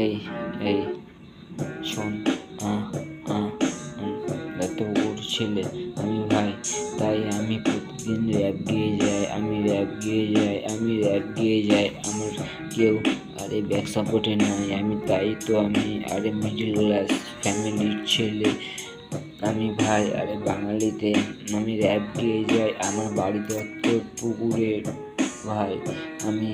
এই এই শোন, এত ওর ছেলে আমি ভাই, তাই আমি প্রতিদিন র্যাপ গেয়ে যাই, আমার কেউ ব্যাক সাপোর্টে নাই, তাই তো আমি মিডিল ক্লাস ফ্যামিলির ছেলে আমি ভাই। বাঙালিতে আমি র্যাপ গেয়ে যাই, আমার বাড়ি দত্ত পুকুরের ভাই। আমি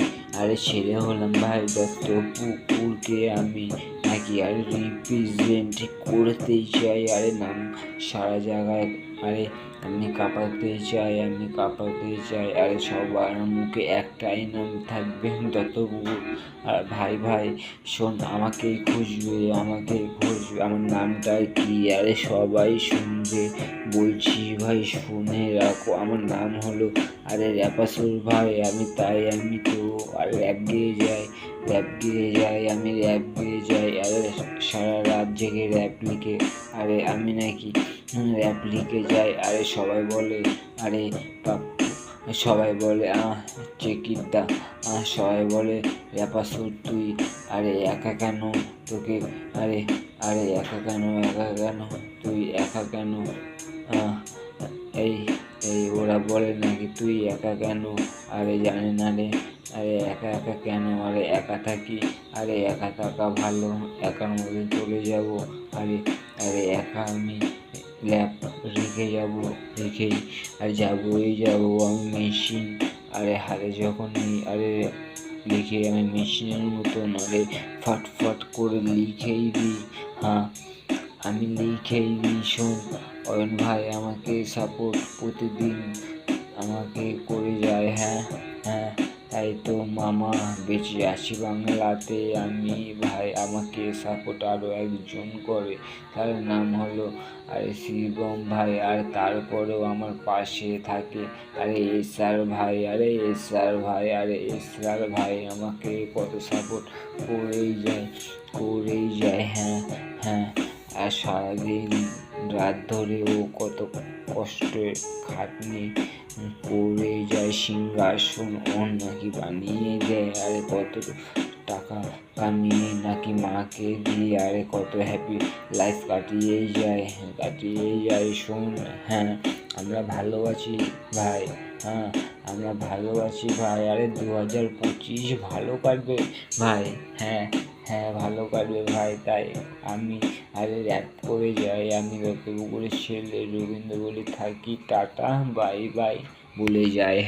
ছেলে হলাম ভাই দত্ত পুকুরকে, আমি নাকি রিপ্রেজেন্ট করতেই চাই, নাম সারা জায়গায় আমি কাঁপাতে চাই, সবার মুখে একটাই নাম থাকবে দত্ত পুকুর। আর ভাই শোন, আমাকেই খুঁজবে, আমার নামটা কি সবাই শুনবে, বলছি ভাই শুনে রাখো, আমার নাম হলো র্যাপাসুর ভাই। আমি তো র্যাপ গেয়ে যাই, আমি র্যাপ গেয়ে যাই, সারা রাত জেগে র্যাপ লিখে, আমি নাকি র্যাপ লিখে যাই। সবাই বলে সবাই বলে চেকিদা, সবাই বলে র্যাপাসুর তুই একা কেন, তোকে একা কেন তুই একা কেন, এই এই ওরা বলে নাকি তুই একা কেন, জানে না রে, একা কেন, একা থাকি, একা থাকা ভালো, একার মধ্যে চলে যাব, একা আমি ল্যাপ রেখেই যাবই আমি মেশিন, হারে যখনই লিখে আমি মেশিনের মতন ফট করে লিখেই দিই, আমি লিখেই দিই। শোন অয়ন ভাই, আমাকে সাপোর্ট প্রতিদিন আমাকে করে যায়, তাই তো মামা বেঁচে আছি বাংলাতে আমি ভাই। আমাকে সাপোর্ট আরও একজন করে, তার নাম হলো শিবম ভাই, তারপরেও আমার পাশে থাকে এসআর ভাই, আমাকে কত সাপোর্ট করেই যায়, আর সারাদিন রাত ধরে ও কত কষ্টে খাটনি করে যায়, সিংহাসন ওর নাকি বানিয়ে দেয়, কত টাকা কামিয়ে নাকি মাকে দিয়ে কত হ্যাপি লাইফ কাটিয়েই যায়। শোন, আমরা ভালো আছি ভাই, আমরা ভালো আছি ভাই, 2025 ভালো কাটবে ভাই, ভালো কাটবে ভাই। তাই আমি র্যাপ করে যাই, আমি দত্তপুকুরের ছেলে, রবীন্দ্র বলে থাকি, টাটা বাই বাই বলে যায়।